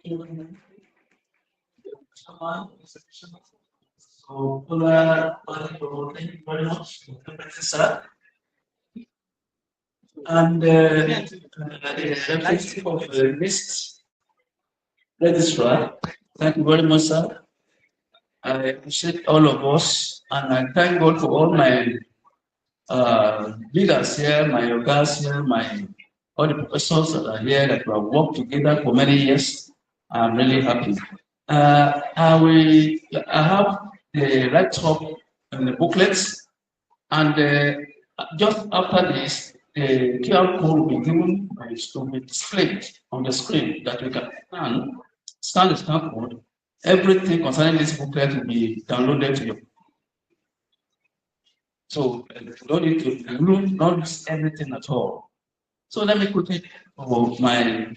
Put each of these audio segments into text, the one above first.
So, thank you very much, sir. And the representative of the list registrar, thank you very much, sir. I appreciate all of us, and I thank God for all my leaders here, my yogas here, my all the professors that are here that we have worked together for many years. I'm really happy. I have the laptop and the booklets, and just after this, the QR code will be given to be displayed on the screen that we can scan the scan code. Everything concerning this booklet will be downloaded to you. So you don't need to not lose everything at all. So let me quickly for my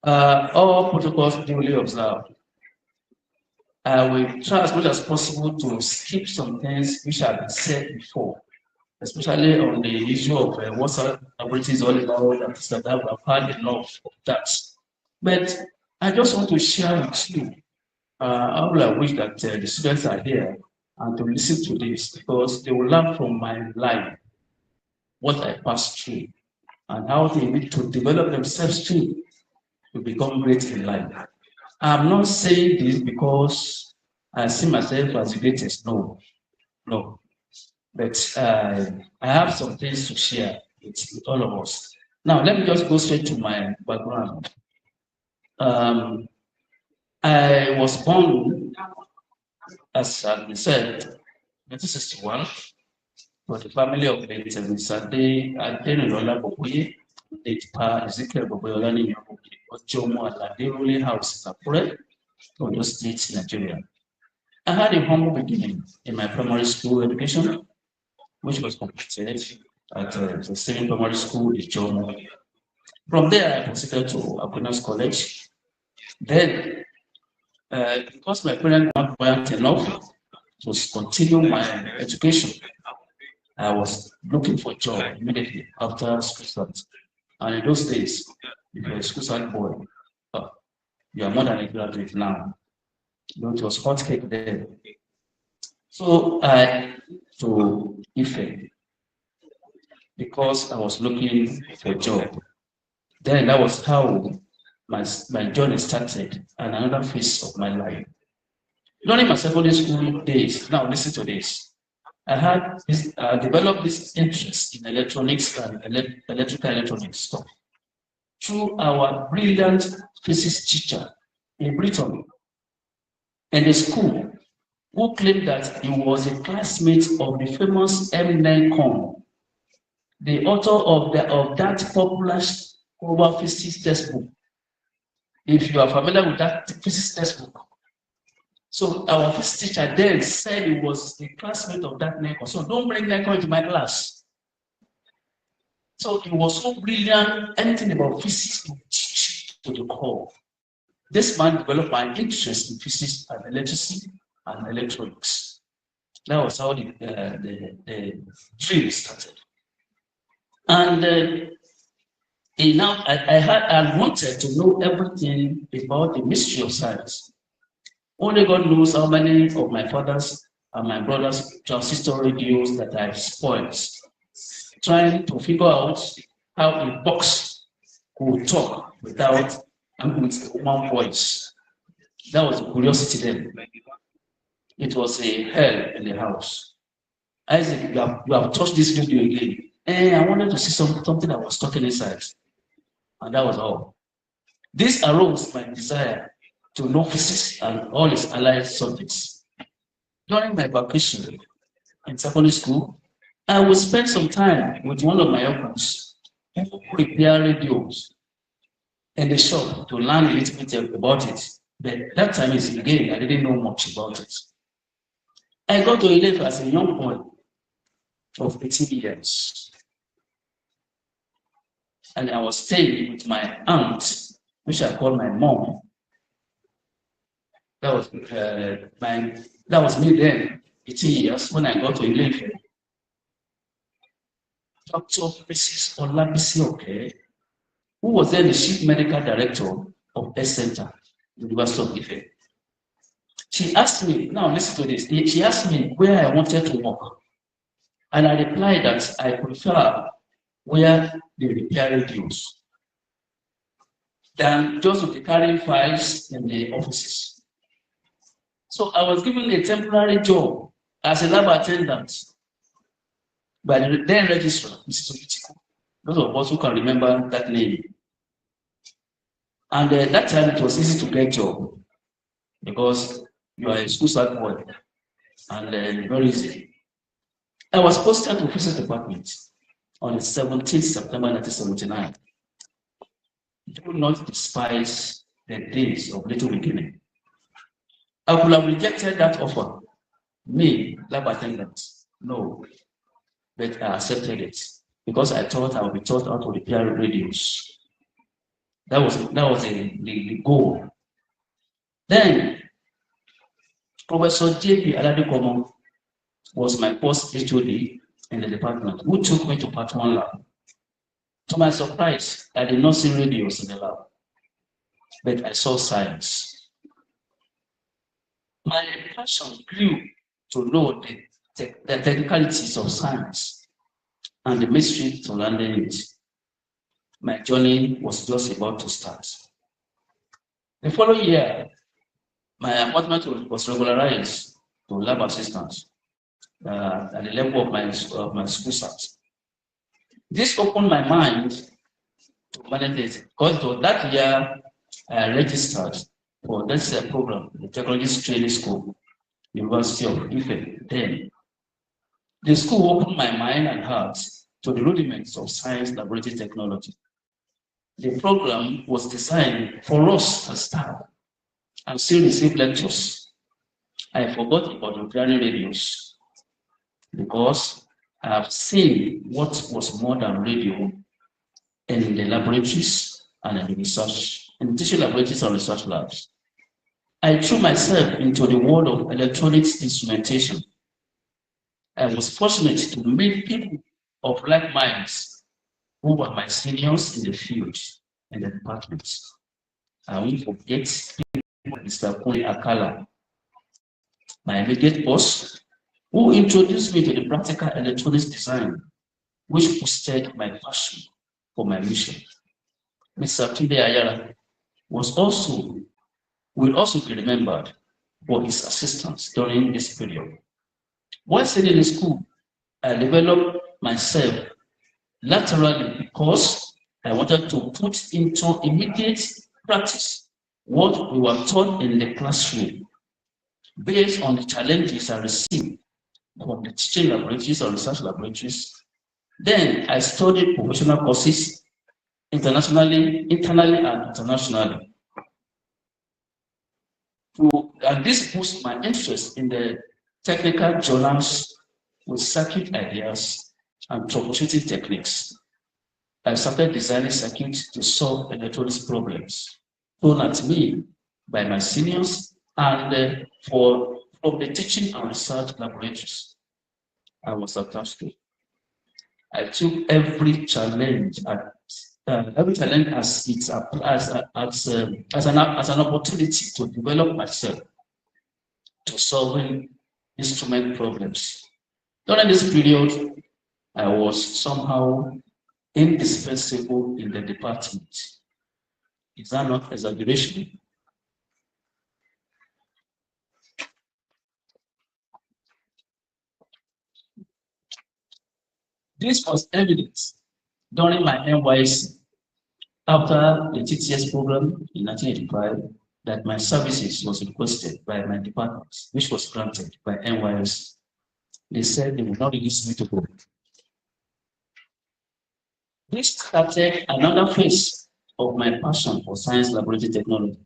all protocols duly observed. I will try as much as possible to skip some things which have been said before, especially on the issue of what celebrity is all about, that I've had enough of that. But I just want to share with you how I wish that the students are here and to listen to this, because they will learn from my life what I passed through and how they need to develop themselves too to become great in life. I'm not saying this because I see myself as the greatest. No, no. But I have some things to share with all of us. Now, let me just go straight to my background. I was born, as has been said, 1961, for the family of Mr. Oluwatayo Boboye, Ezekiel Boboye, Ojomo Alade ruling house in Akure, Ondo State, Nigeria. I had a humble beginning in my primary school education, which was completed at the same primary school in Jomo. From there, I proceeded to Aquinas College. Then, because my parents were not buoyant enough to continue my education, I was looking for a job immediately after school start. And in those days, if you're a school start boy, you are more than a graduate now. You know, it was hot cake then. So I to Ife because I was looking for a job. Then that was how my journey started and another phase of my life. During my secondary school days, now listen to this. I had this, developed this interest in electronics and electrical electronics stuff through our brilliant physics teacher in Britain and the school, who claimed that he was a classmate of the famous M9 Kong, the author of that popular global physics textbook. If you are familiar with that physics textbook. So our physics teacher then said he was a classmate of that Nekon. So don't bring Nekon into my class. So he was so brilliant, anything about physics to teach to the core. This man developed an interest in physics and electricity and electronics. That was how the dream started. And I wanted to know everything about the mystery of science. Only God knows how many of my father's and my brother's transistor radios that I spoiled, trying to figure out how a box could talk without and with one voice. That was a curiosity then. It was a hell in the house. Isaac, you have touched this video again. And I wanted to see something that was talking inside. And that was all. This arose my desire to know physics and all its allied subjects. During my vacation in secondary school, I would spend some time with one of my uncles who repair radios in the shop to learn a little bit about it. But that time is again, I didn't know much about it. I got to Ilefe as a young boy of 18 years. And I was staying with my aunt, which I call my mom. That was me then, 18 years, when I got to Ilefe. Dr. Mrs. Olabisi, okay, who who was then the chief medical director of Health Center, University of Ife. She asked me, now listen to this, she asked me where I wanted to work. And I replied that I prefer where they repair radios than just to be carrying files in the offices. So I was given a temporary job as a lab attendant by the then registrar, Mrs. Oluwatayo. Those of us who can remember that name. And that time it was easy to get job because you are a school start boy and very easy. I was posted to Fislt department on the 17th September 1979. Do not despise the days of little beginning. I could have rejected that offer. Me, lab attendant, no. But I accepted it because I thought I would be taught how to repair radios. That was the goal. Then, Professor J.P. Aladekomo was my first HOD in the department, who took me to Part 1 lab. To my surprise, I did not see radios in the lab, but I saw science. My passion grew to know the technicalities of science and the mystery surrounding it. My journey was just about to start. The following year, my appointment was regularized to lab assistant at the level of my school start. This opened my mind to many things because that year I registered for this program, the Technology Training School, University of Ife. Then the school opened my mind and heart to the rudiments of science laboratory technology. The program was designed for us as staff and still receive lectures. I forgot about repairing radios because I have seen what was more than radio in the laboratories and in the research, in teaching laboratories and research labs. I threw myself into the world of electronics instrumentation. I was fortunate to meet people of like minds who were my seniors in the field and the department. I won't forget Mr. Kuli Akala, my immediate boss, who introduced me to the practical electronics design, which boosted my passion for my mission. Mr. Tunde Ayara will also be remembered for his assistance during this period. While studying in school, I developed myself laterally because I wanted to put into immediate practice what we were taught in the classroom based on the challenges I received from the teaching laboratories or research laboratories. Then I studied professional courses internally and internationally. And this boosted my interest in the technical journals with circuit ideas and troubleshooting techniques. I started designing circuits to solve electronics problems thrown at me by my seniors and from the teaching and research laboratories I was attached to. I took every challenge as an opportunity to develop myself to solving instrument problems. During this period, I was somehow indispensable in the department. Is that not exaggeration? This was evident during my NYC after the TTS program in 1985 that my services was requested by my department, which was granted by NYC. They said they would not release me to go. This started another phase of my passion for science laboratory technology.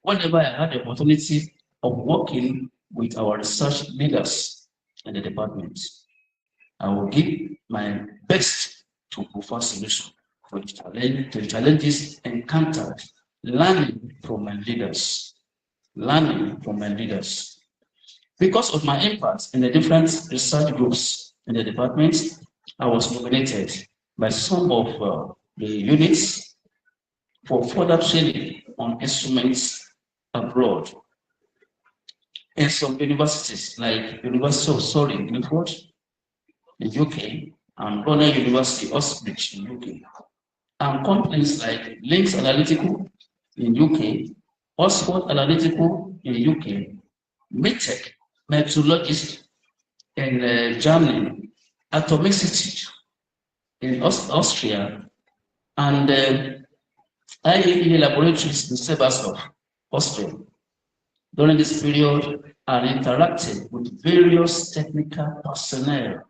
Whenever I had the opportunity of working with our research leaders in the department, I will give my best to provide solutions for the challenges encountered, learning from my leaders. Because of my impact in the different research groups in the department, I was nominated by some of the units for further training on instruments abroad. In some universities, like University of Surrey in Guildford, in UK, and Brunel University, Oxbridge in UK, and companies like Links Analytical in UK, Oxford Analytical in UK, Medtech, Metrologist in Germany, Atomicity in Austria, and IAEA Laboratories in Sebastian, Austria. During this period, I interacted with various technical personnel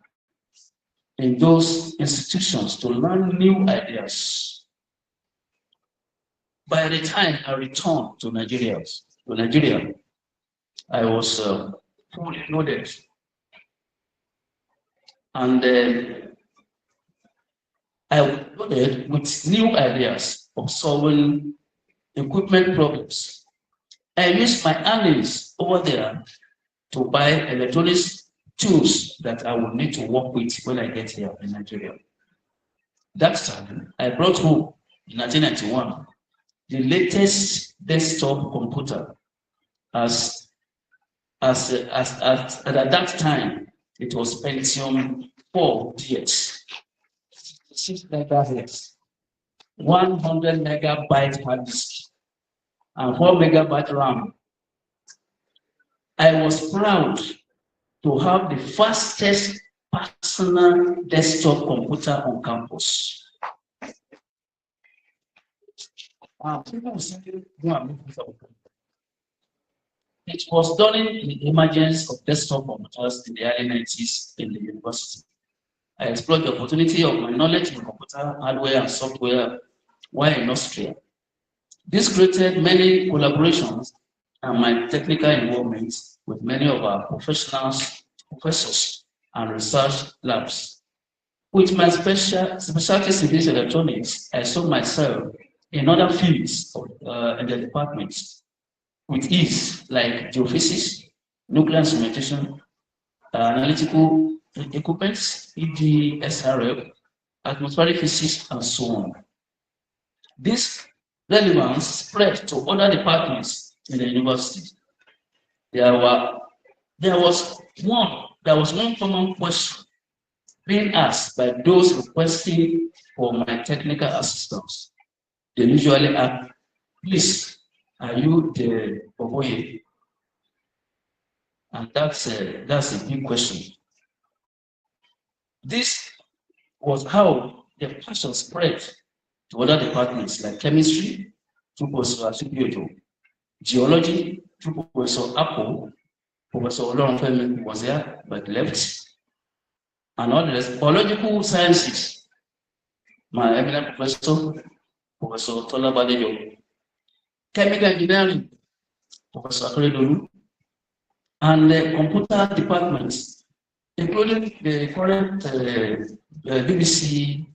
in those institutions to learn new ideas. By the time I returned to Nigeria, I was fully loaded, and I was loaded with new ideas of solving equipment problems. I used my earnings over there to buy electronics tools that I would need to work with when I get here in Nigeria. That time, I brought home in 1991 the latest desktop computer. At that time, it was Pentium 4 DX, 6 megahertz, 100 megabyte hard disk, and 4 megabyte RAM. I was proud to have the fastest personal desktop computer on campus. It was during the emergence of desktop computers in the early 90s in the university. I explored the opportunity of my knowledge in computer hardware and software while in Austria. This created many collaborations and my technical involvement with many of our professors, and research labs. With my specialties in these electronics, I saw myself in other fields in the departments with ease, like geophysics, nuclear instrumentation, analytical equipment, e.g. SRL, atmospheric physics, and so on. This relevance spread to other departments in the university. There was one common question being asked by those requesting for my technical assistance. They usually ask, please, are you the Boboye? And that's a big question. This was how the passion spread to other departments like chemistry, through Professor Asubiojo, geology, through Professor Apple, Professor Oluwatayo was there but left, and all the rest. Biological sciences, my eminent professor, Professor Tola Badejo, chemical engineering, Professor Akeredolu, and the computer departments, including the current BBC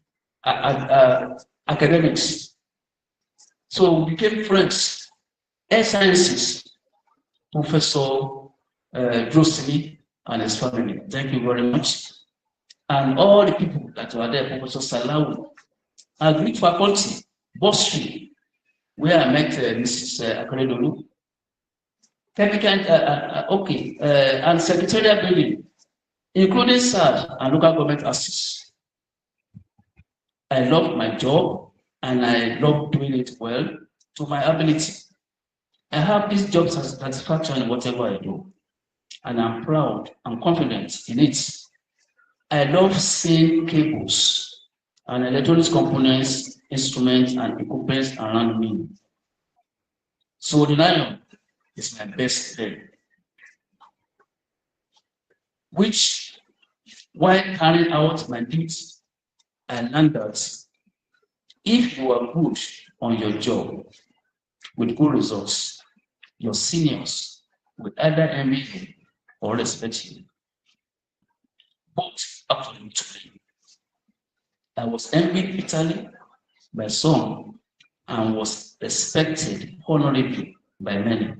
academics. So we became friends. Air sciences, Professor Drosely and his family. Thank you very much. And all the people that were there, Professor Salawu, Agric faculty, Boston, where I met Mrs. Akeredolu, chemical, and secretarial building, including SAD and local government assets. I love my job and I love doing it well to my ability. I have this job satisfaction in whatever I do, and I'm proud and confident in it. I love seeing cables and electronics components, instruments, and equipment around me. So the nylon is my best friend, which, while carrying out my duties, I learned that if you are good on your job with good results, your seniors will either envy you or respect you. Both happened to me. I was envied bitterly by some and was respected honorably by many.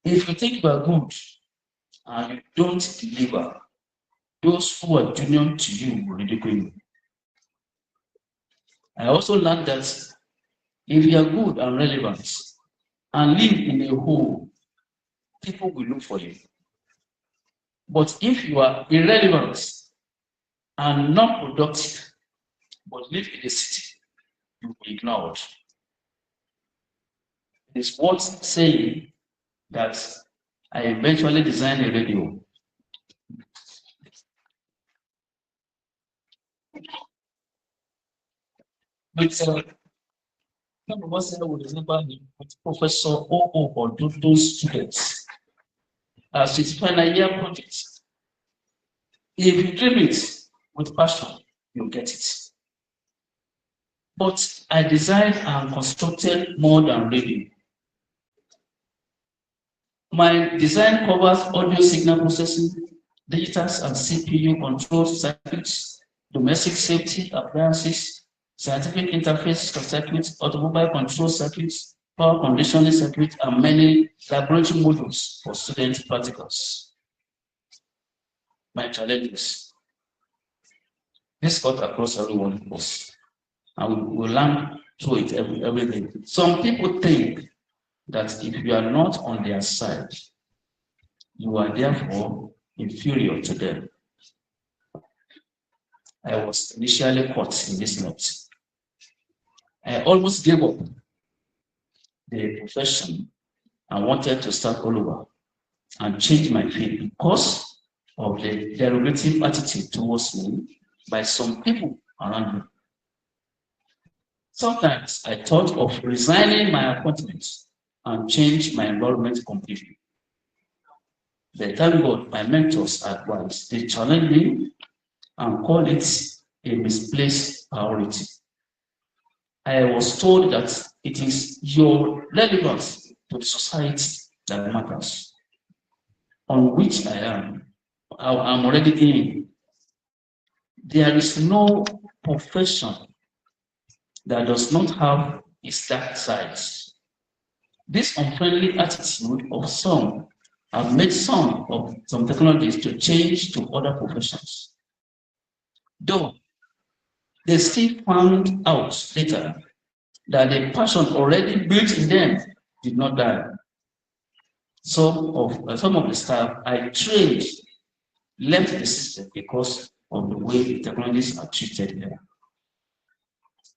If you think you are good and you don't deliver, those who are junior to you will ridicule you. I also learned that If you are good and relevant and live in a hole, people will look for you. But if you are irrelevant and not productive, but live in a city, you will be ignored. It is worth saying that I eventually designed a radio. With Professor O.O. or those students as its final year project. If you dream it with passion, you'll get it. But I designed and constructed more than radio. My design covers audio signal processing, digital and CPU control circuits, domestic safety appliances, scientific interface circuits, automobile control circuits, power conditioning circuits, and many laboratory modules for student practicals. My challenges. This cut across everyone of us, and we will learn through it every day. Some people think that if you are not on their side, you are therefore inferior to them. I was initially caught in this net. I almost gave up the profession and wanted to start all over and change my field because of the derogative attitude towards me by some people around me. Sometimes I thought of resigning my appointment and change my environment completely. But thank God my mentors advised. They challenged me and called it a misplaced priority. I was told that it is your relevance to the society that matters, on which I am already in. There is no profession that does not have its dark sides. This unfriendly attitude of some have made some technologies to change to other professions. Though they still found out later that the passion already built in them did not die. Some of the staff I trained left the system because of the way the technologies are treated here.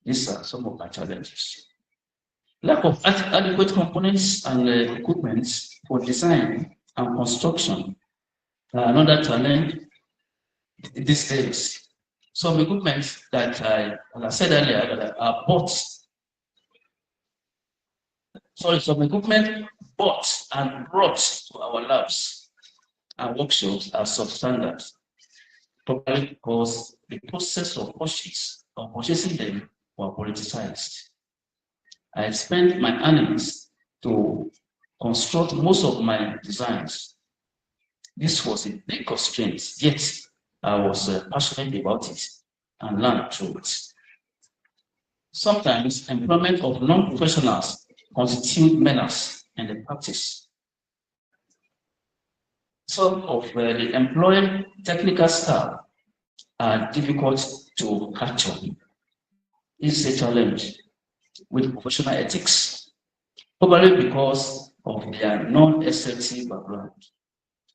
These are some of my challenges. Lack of adequate components and equipment for design and construction are another challenge these days. Some equipment that as I said earlier, that are bought. Some equipment bought and brought to our labs and workshops are substandard, probably because the process of purchasing them were politicized. I spent my earnings to construct most of my designs. This was a big constraint, yet I was passionate about it and learned through it. Sometimes employment of non-professionals constitute menace in the practice. Some of the employed technical staff are difficult to capture. This is a challenge with professional ethics, probably because of their non-SLT background.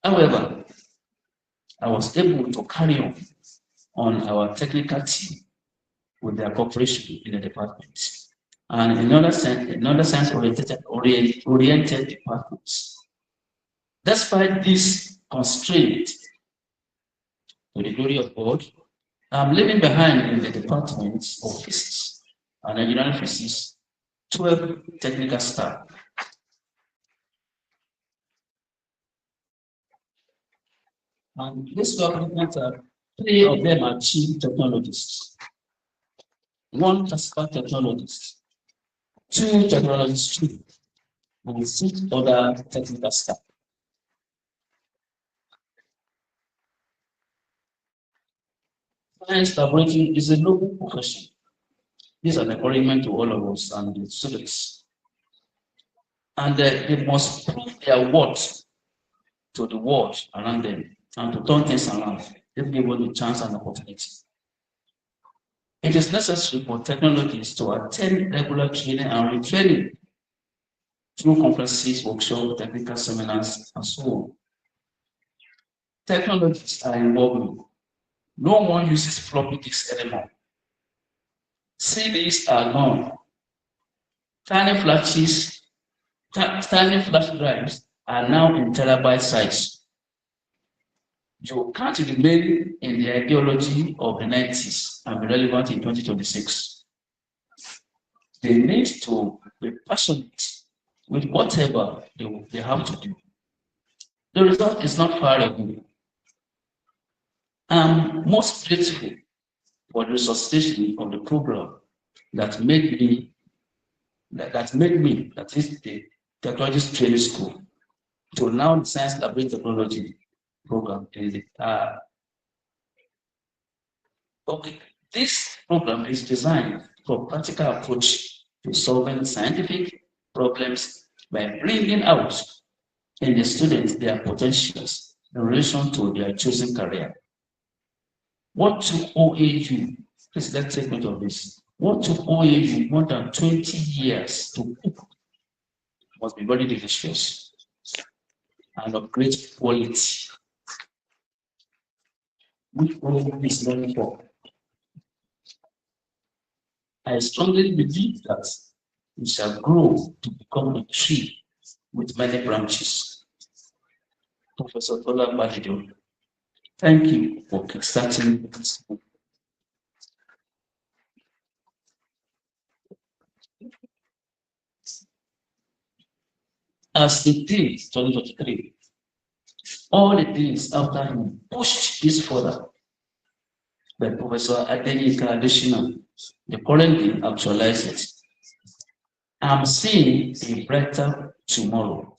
However, I was able to carry on our technical team with their cooperation in the department and in other science-oriented departments. Despite this constraint, to the glory of God, I'm leaving behind in the department of Fislt and engineering physics 12 technical staff. And this department, 3 of them are chief technologists, 1 classical technologist, 2 technologists, and 6 other technical staff. Science laboratory is a noble profession. This is an encouragement to all of us and the students. And they must prove their worth to the world around them and to turn things around if given the chance and opportunity. It is necessary for technologists to attend regular training and retraining through conferences, workshops, technical seminars, and so on. Technologies are evolving. No one uses floppy disks anymore. CDs are gone. Tiny flash drives are now in terabyte size. You can't remain in the ideology of the 90s and be relevant in 2026. They need to be passionate with whatever they have to do. The result is not far away. I'm most grateful for the resuscitation of the program that made me, that is the technology training school, to now the science laboratory technology program. Okay, this program is designed for practical approach to solving scientific problems by bringing out in the students their potentials in relation to their chosen career. What took OAU, please let's take note of this. What took OAU more than 20 years to cook must be very delicious and of great quality, which OAU is known for. I strongly believe that it shall grow to become a tree with many branches. Professor Oluwatayo, thank you for kickstarting this book. As the days 2023, all the days after him pushed this further by Professor Adenika Adeshina, the current dean actualized it. I'm seeing a brighter tomorrow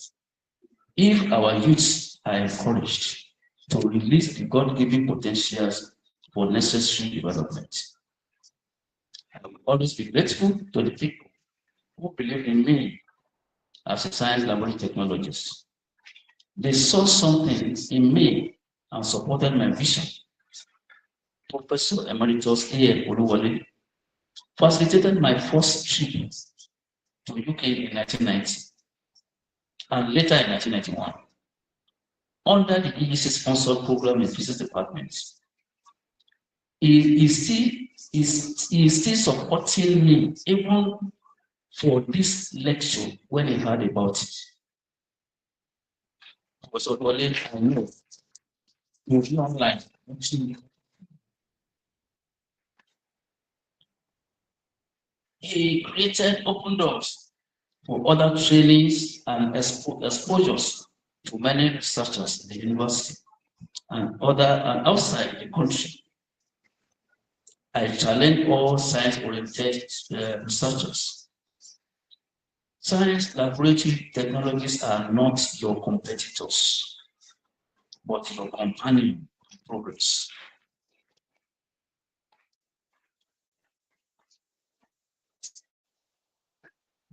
if our youths are encouraged to release the God-given potentials for necessary development. I will always be grateful to the people who believe in me as a science laboratory technologist. They saw something in me and supported my vision. Professor Emeritus A.M. Oluwale facilitated my first trip to UK in 1990 and later in 1991 under the EEC-sponsored program in physics department. He is still supporting me even for this lecture when he heard about it. Professor Oluwale, I know you'll be online. He created open doors for other trainings and exposures to many researchers in the university and outside the country. I challenge all science-oriented researchers. Science laboratory technologies are not your competitors, but your companion in progress.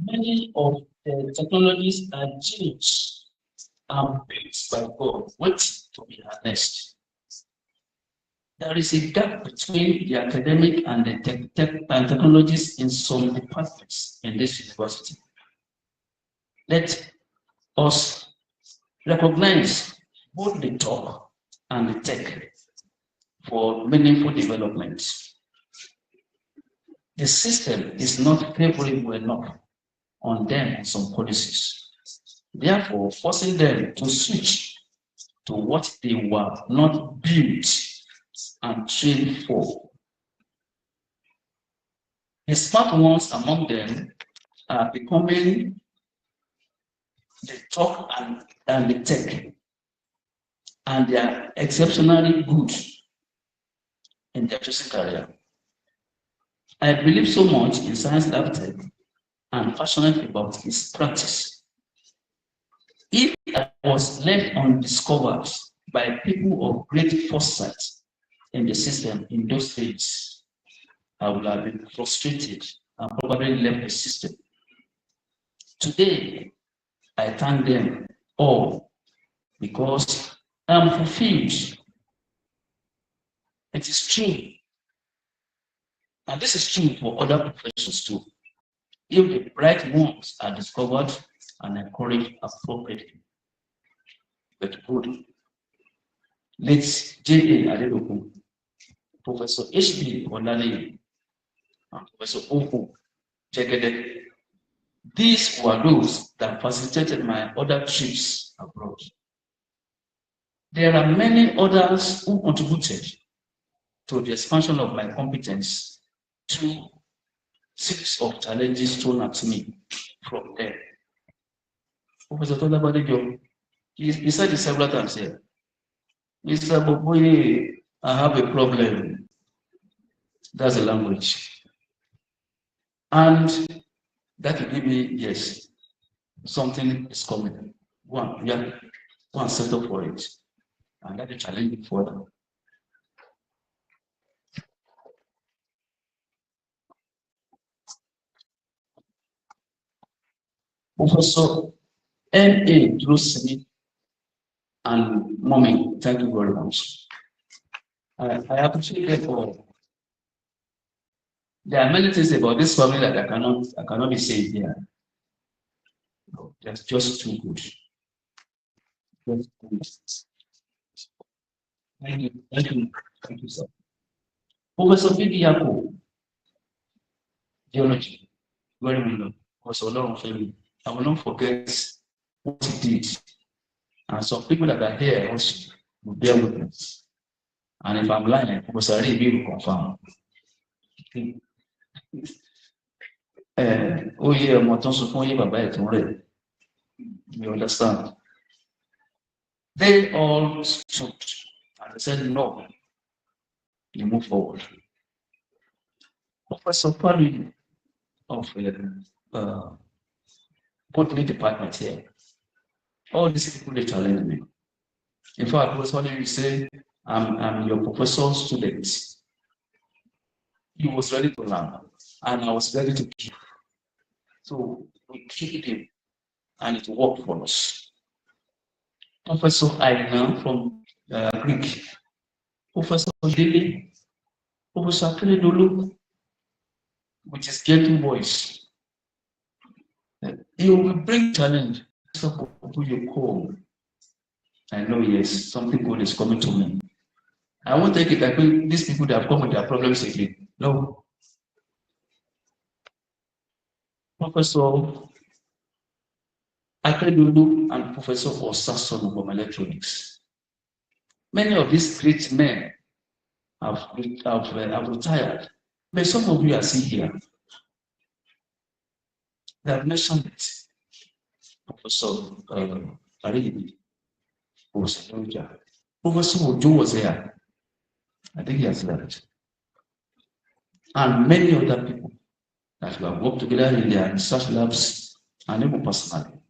Many of the technologies are genius and built by God, waiting to be harnessed. There is a gap between the academic and the technologies in some departments in this university. Let us recognize both the talk and the tech for meaningful development. The system is not favorable enough on them in some policies. Therefore, forcing them to switch to what they were not built and trained for. The smart ones among them are becoming the talk and the tech, and they are exceptionally good in their chosen career. I believe so much in science lab tech and passionate about its practice. If I was left undiscovered by people of great foresight in the system in those days, I would have been frustrated and probably left the system. Today, I thank them all because I'm fulfilled. It is true. And this is true for other professions too. If the right ones are discovered and encouraged appropriately. But good. Let's J.A. Adedoku, Professor H.B. Olale, and Professor O.O. Jegede. These were those that facilitated my other trips abroad. There are many others who contributed to the expansion of my competence through series of challenges thrown at me from them. Professor Tolabadejo, he said it several times here. Mr. Boboye, I have a problem. That's the language. And that will give me, yes, something is coming. One, yeah, one settle for it. And that is challenging for them. Professor M.A. Drosimi and Mommy, thank you very much. I appreciate it all. There are many things about this family that I cannot be saying here. No, that's just too good. Thank you, sir. Professor Bibiako, geology, very well. Because a lot of family, I will not forget what he did. And some people that are here also will bear witness. And if I'm lying, Professor Rebi will confirm. Oh yeah, you understand? They all stood and said, no, you move forward. Professor Pari of Botany department here, all these people they challenge me. In fact, Professor Pari say, I'm your professor student. He was ready to learn, and I was ready to give. So we kicked him, and it worked for us. Professor Aina from Greek, Professor Dele, Professor Akeredolu, with his gentle voice. He will bring challenge. So you call. I know, yes, something good is coming to me. I won't take it. I think these people that have come with their problems again. No. Professor Akeredolu and Professor Osason from electronics. Many of these great men have retired. But some of you are still here. They have mentioned it. Professor Aribi, Professor Yoja. Professor Ojo was there. I think he has left. And many other people that we have worked together in their research labs and even personally.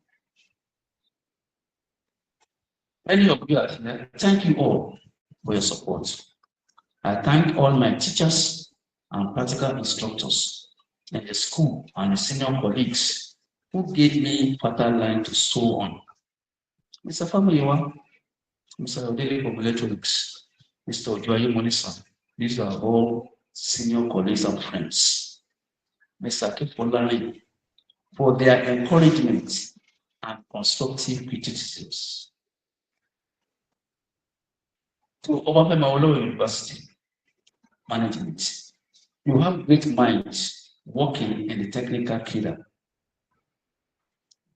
Many of you are here. Thank you all for your support. I thank all my teachers and practical instructors in the school and the senior colleagues who gave me fertile line to sow on. Mr. Famiwa, Mr. Odele from electronics, Mr. Ojoaye Monison, these are all senior colleagues and friends. Mr. Kefolari, for their encouragement and constructive criticisms. To Obafemi Awolowo University management, you have great minds working in the technical cadre.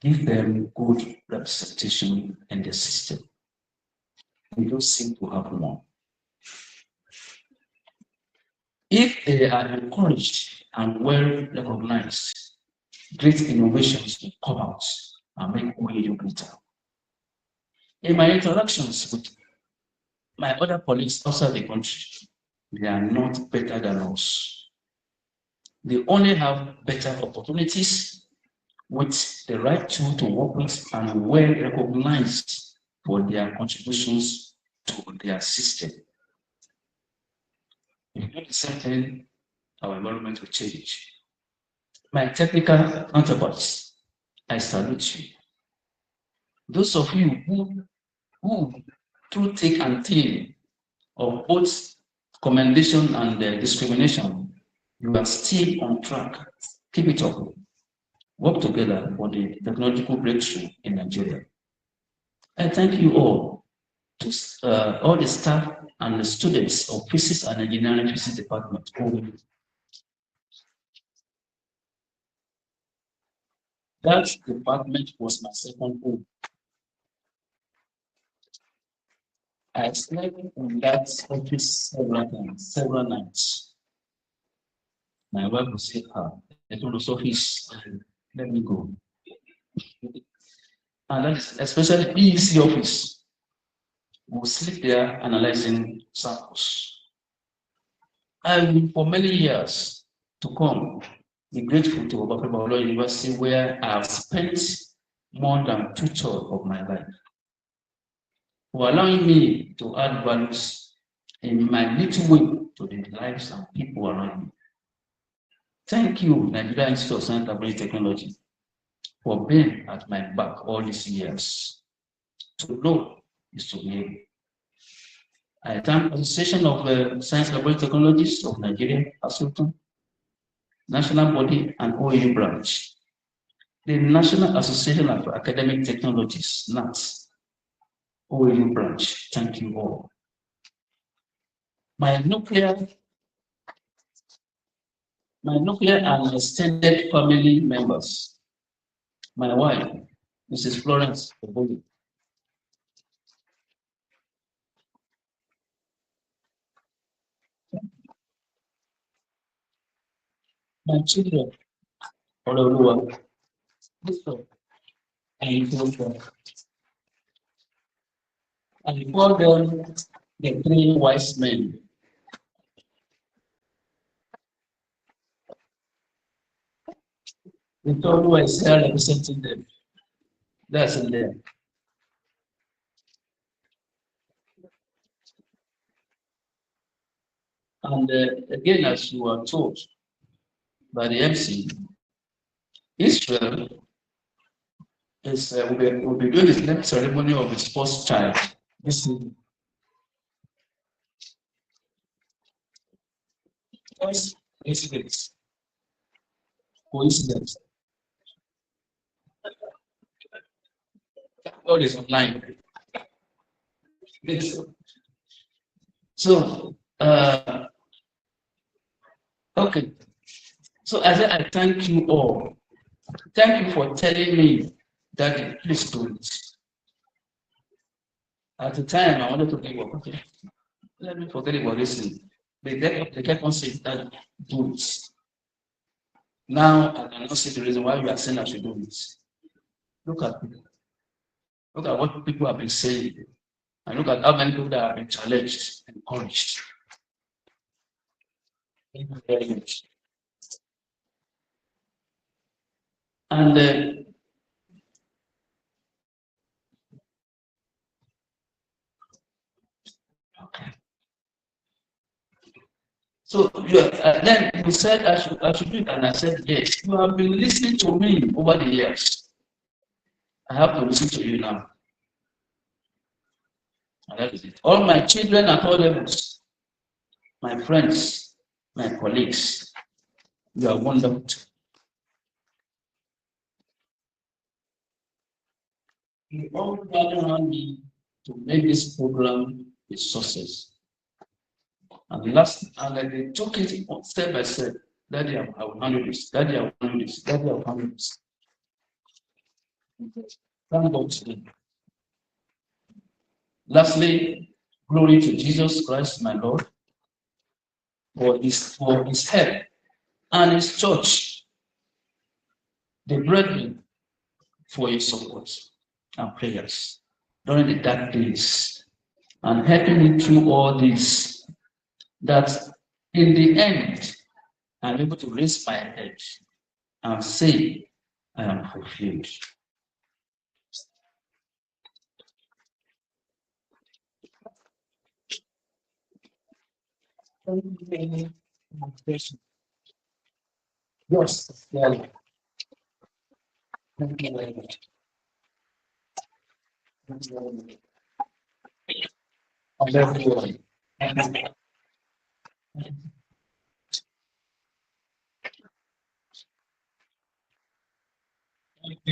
Give them good representation in the system. We don't seem to have one. If they are encouraged and well recognized, great innovations will come out and make OAU greater. In my interactions with my other colleagues outside the country, they are not better than us. They only have better opportunities with the right tool to work with and well recognized for their contributions to their system. If you do the same thing, our environment will change. My technical counterparts, I salute you. Those of you who through thick and thin of both commendation and discrimination, You are still on track. Keep it up. Work together for the technological breakthrough in Nigeria. I thank you all, to all the staff and the students of Physics and Engineering Physics Department. That department was my second home. I slept in that office several nights. My wife would say, I told the office, let me go. And that is especially EEC office. We'll sleep there analyzing samples. I will, for many years to come, be grateful to Oluwatayo Boboye University, where I have spent more than 2/3 of my life, for allowing me to add values in my little way to the lives and people around me. Thank you, Nigeria Institute of Science and Technology, for being at my back all these years. To know is to be able. I thank Association of Science and Technologists of Nigeria, ASUTU, National Body and OAU branch, the National Association of Academic Technologies, NAT, OAU branch. Thank you all. My nuclear and extended family members, my wife, Mrs. Florence Boboye, my children, Oluwatayo, I call them the three wise men. The third one is here representing them. That's in there. And again, as you are told by the MC, Israel is will be doing the next ceremony of his first child this evening. Coincidence. Coincidence. God is online. So, okay. So I thank you all. Thank you for telling me that please do it. At the time, I wanted to think, okay, let me forget about this thing. They kept on saying that do it. Now I cannot see the reason why you are saying I should do it. Look at what people have been saying, and look at how many people that have been challenged and encouraged. Thank you very much. And okay. So then you said I should do it, and I said yes. You have been listening to me over the years. I have to listen to you now. And that is it. All my children at all levels, my friends, my colleagues, you are wonderful. You all gather around me to make this program a success. And they took it step by step. Daddy, I will handle this. Daddy, I will handle this. Daddy, I will handle this. Thank God to them. Lastly, glory to Jesus Christ, my Lord, for his help and his church, the brethren, for his support and prayers during the dark days and helping me through all this, that in the end, I'm able to raise my head and say, I am fulfilled. Yes, well, thank you very much. Thank you very much. And everyone.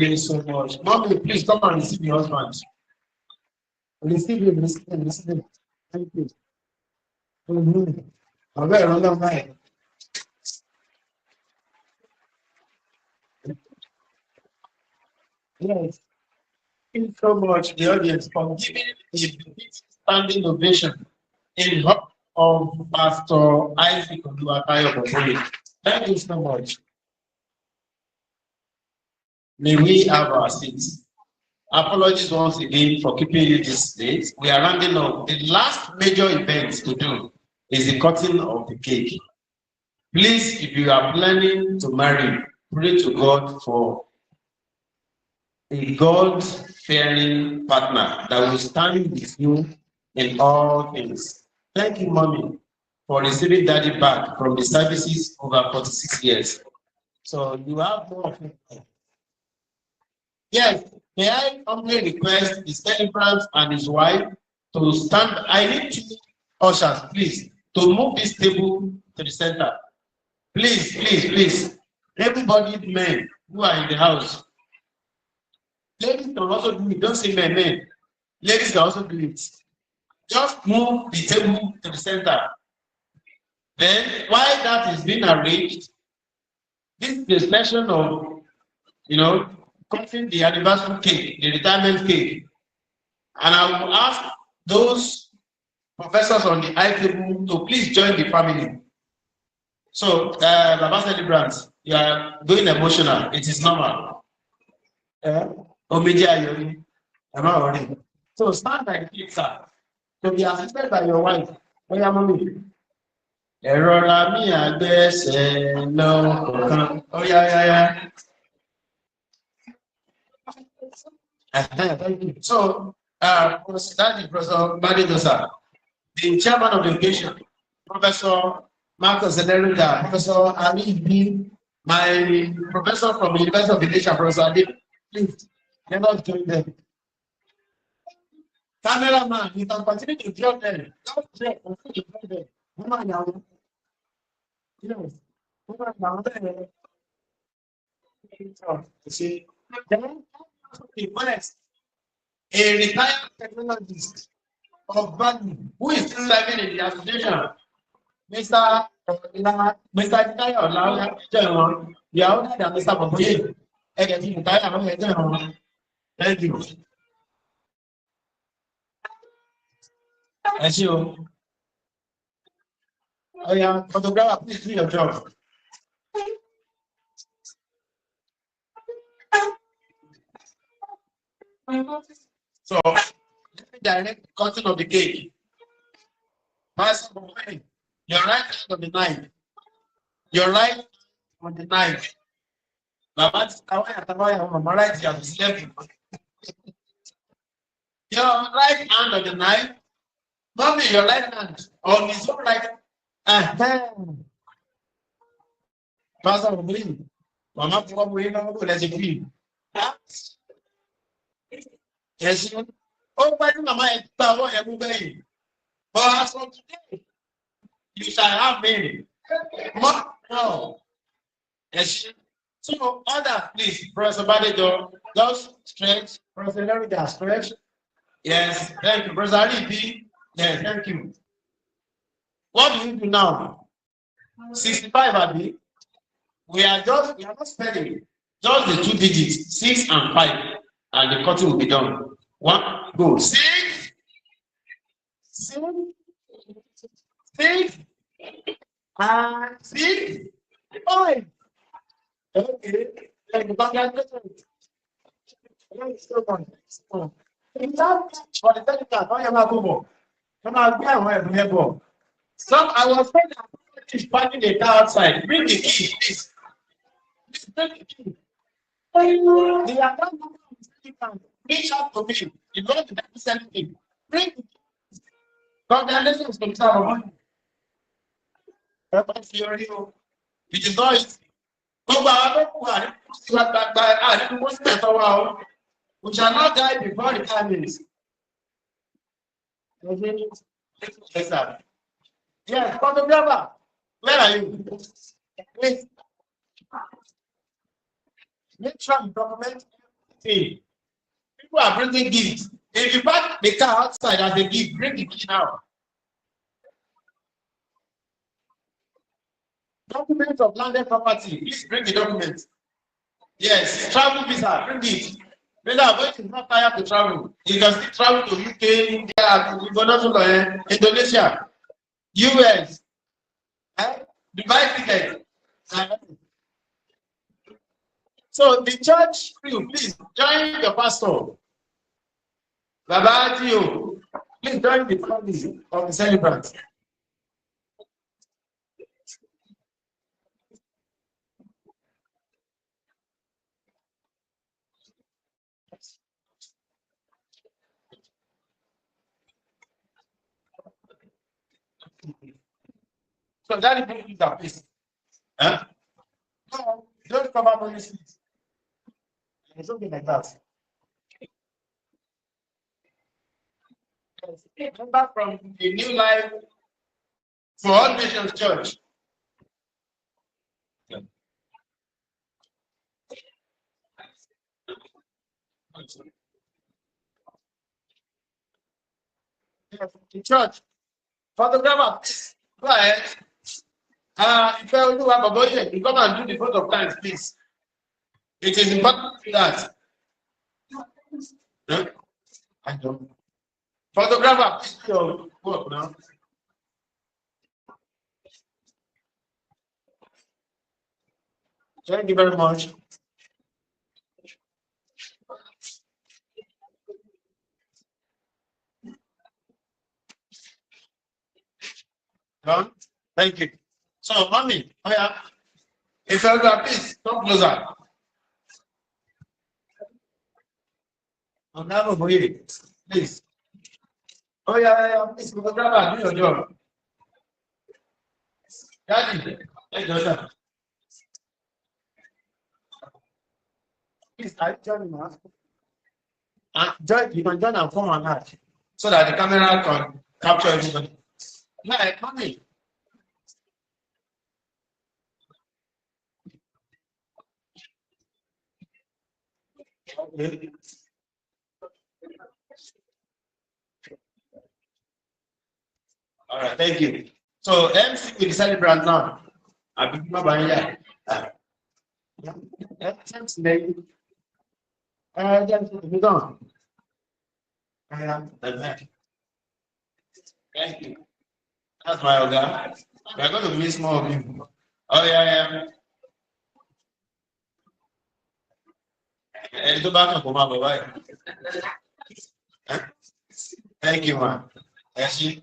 you so much. Mommy, please come and receive your husband. Receive him, receive him, receive him. Thank you. I'm very wrong. Yes. Thank you so much, the audience, for giving a big standing ovation in honor of Pastor Isaac Oluwatayo Boboye. Thank you so much. May we have our seats. Apologies once again for keeping you this late. We are rounding up. The last major event to do is the cutting of the cake. Please, if you are planning to marry, pray to God for a God-fearing partner that will stand with you in all things. Thank you, Mommy, for receiving Daddy back from the services over 46 years. So you have more of it. Yes, may I humbly request the celebrant and his wife to stand. I need two ushers, please, to move this table to the center. Please, please, please. Everybody, men who are in the house. Ladies can also do it. Don't say men, men. Ladies can also do it. Just move the table to the center. Then, while that is being arranged, this is the session of, cutting the anniversary cake, the retirement cake. And I will ask those professors on the high table to please join the family. So, Baba celebrants, you are going emotional. It is normal. So stand by the kids, sir. To be assisted by your wife. Mommy. Thank you. So, that is Professor Valedictory, the chairman of the occasion, Professor Marcus Zelerida, Professor Ali B, my professor from the University of Indonesia, Professor Ali. Please, let us join them. Cameraman, you can continue to drop them. Don't drop, continue to drop them. Come on now. Yes. Come on now. See, then request a retired technologist of value who is still serving in the association. Mr. Tayo Olawa, you are older than Mr. Boboye. Thank you. Thank you. Oh yeah, photographer, please do your job. So, direct cutting of the cake. Pastor Boboye, your right hand on the knife. Your right on the knife. Your right hand on the knife. Mommy, your right hand on his own right. Pastor Boboye, Mama Boboye, let's agree. Yes, oh, why do Mama power everybody? But as from today, you shall have many. No. Yes. So, others, please, Professor Badejo, just stretch. Professor Lerida, stretch. Yes, thank you. Professor Ali B. Yes, thank you. What do we do now? 65, Abi. We are not spelling. Just the two digits, 6 and 5, and the cutting will be done. 1, go. 6, 6, 6, and 6, 5. Okay. Thank you. Congratulations. For the technical, some I was saying that is parking the car outside. Bring the key, please. Bring the key. The account number reach out to me. You go to the send me. Bring the key. Congratulations to Mr. Boboye. It is not easy. We shall not die before the time is. Yes, photographer, where are you? Please. Make sure you document thing. People are bringing gifts. If you park the car outside as a gift, bring the key now. Documents of landed property. Please bring the documents. Yes, travel visa, bring it. Whether I'm going not tired to travel. You can still travel to UK, India, Indonesia, US, Dubai ticket. So the church crew, please join your pastor. Baba Tio, please join the family of the celebrants. So that is the place. Huh? No, don't cover money seats. It's something like that. Remember from the New Life for All Nations Church. The church. Photographer, go ahead. If Oluwatayo Boboye, you come and do the photo of times, please. It is important that. Huh? I don't. Photographer, please do your work now. Thank you very much. Done? Thank you. So, mommy, oh yeah. If you are please come closer. Oluwatayo Boboye, please. Oh yeah, please, photographer, do your job. Daddy, hey, daughter. Please, I join you, you can join and form an art so that the camera can capture everybody. Yeah, mommy. Okay. All right, thank you. So MC will celebrate now. I'll be my yeah. Thanks, lady. Thank you. That's my organ. We're going to miss more of you. Oh yeah. And go back and come out, bye. Thank you, man. Thank you.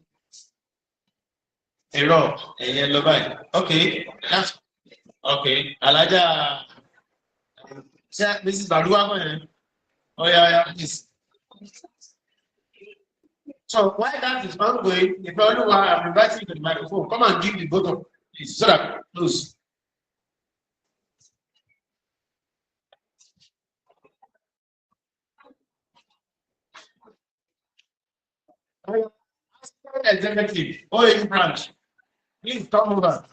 Yellow bye. Okay, that's okay. Alaja, Mrs. Badua. Oh yeah, please. So while that is ongoing, if anyone I'm inviting you to the microphone, come and give the bottle, please, so that close. Executive, OAU branch, please come over.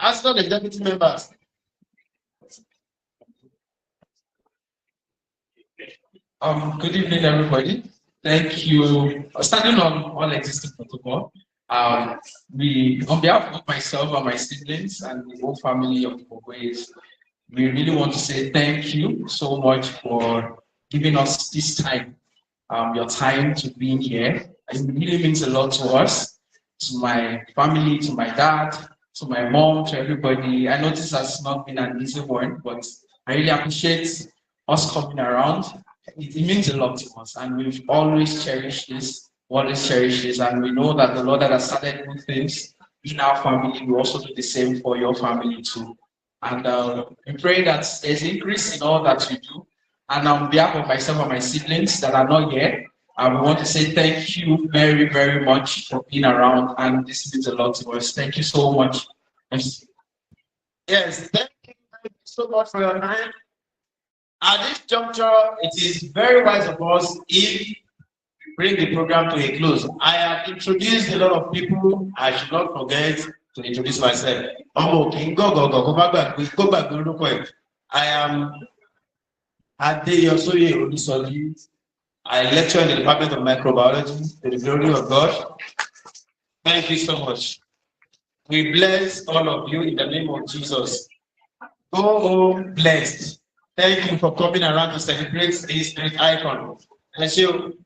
Ask the executive members. Good evening, everybody. Thank you. Standing on all existing protocol, we, on behalf of myself and my siblings and the whole family of the Boboyes, we really want to say thank you so much for giving us this time, your time to be here. It really means a lot to us, to my family, to my dad, to my mom, to everybody. I know this has not been an easy one, but I really appreciate us coming around. It means a lot to us, and we've always cherished this, and we know that the Lord that has started good things in our family will also do the same for your family too. And we pray that there's increase in all that we do. And on behalf of myself and my siblings that are not here, we want to say thank you very, very much for being around, and this means a lot to us. Thank you so much. Yes, thank you so much for your time. At this juncture, it is very wise of us if we bring the program to a close. I have introduced a lot of people. I should not forget to introduce myself. I Adeyosoye Olusoji. I lecture in the Department of Microbiology to the glory of God. Thank you so much. We bless all of you in the name of Jesus. Go home blessed. Thank you for coming around to celebrate this great icon. Thank you.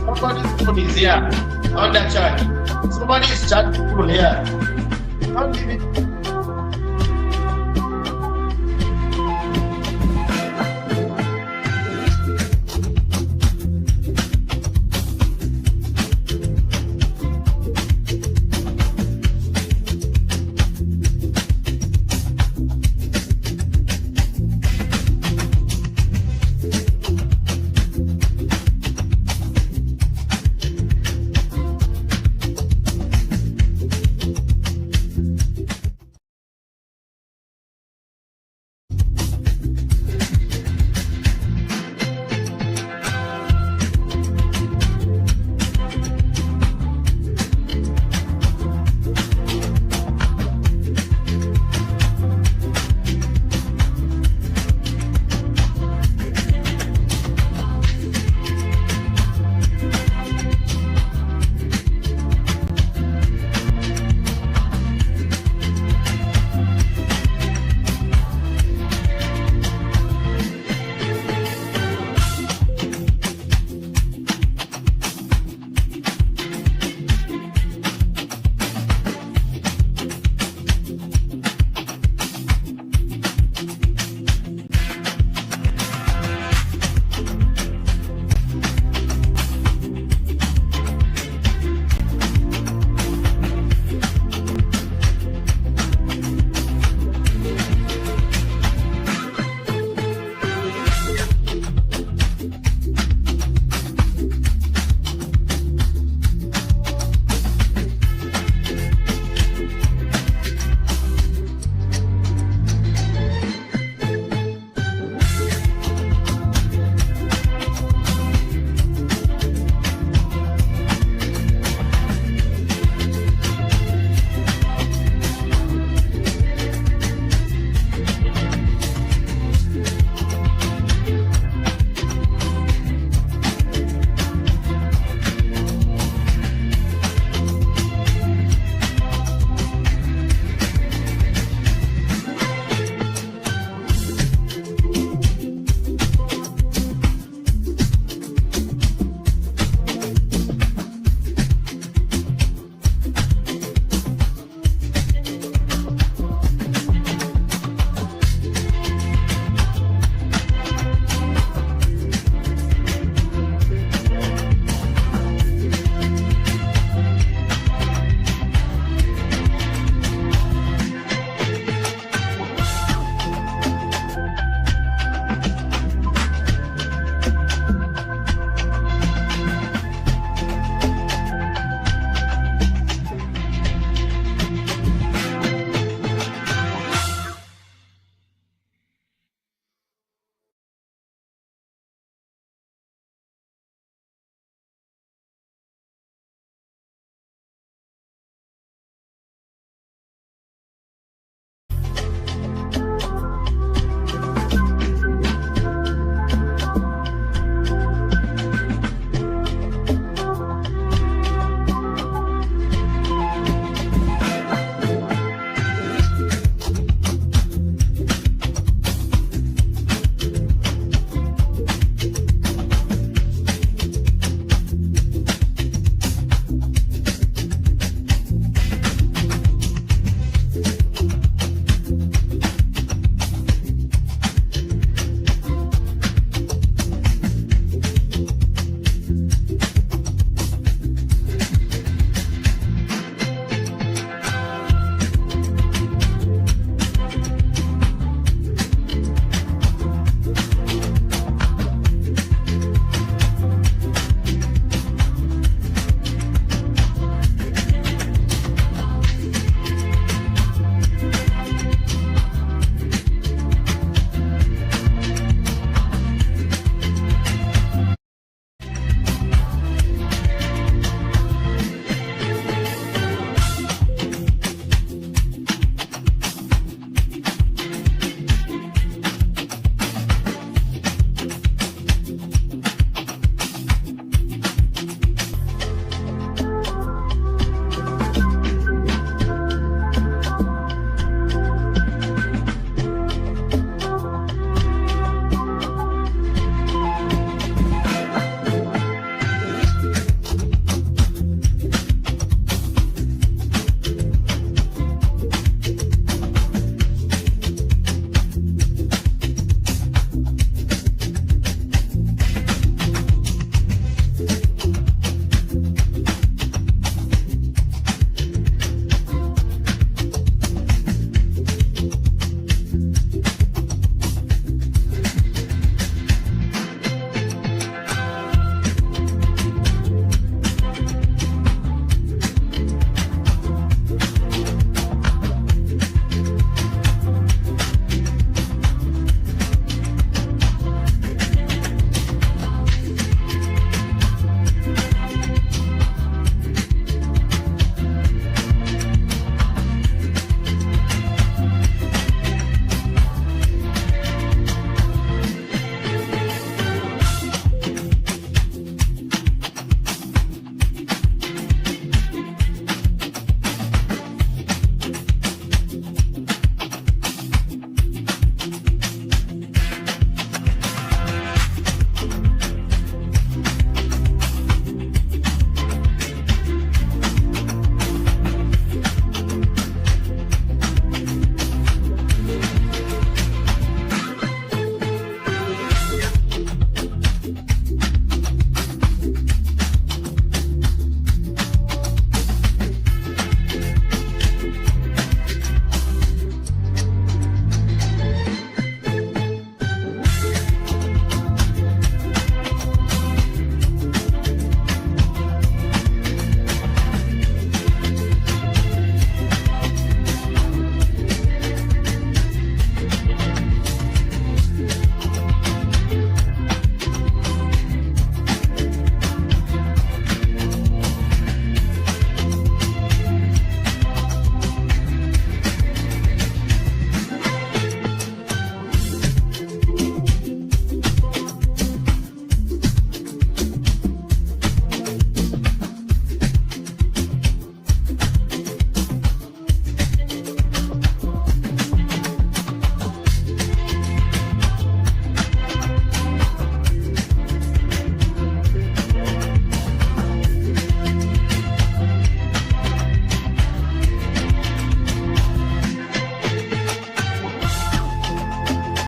Somebody's phone is here on that charge. Somebody is chatting people here. Don't leave it.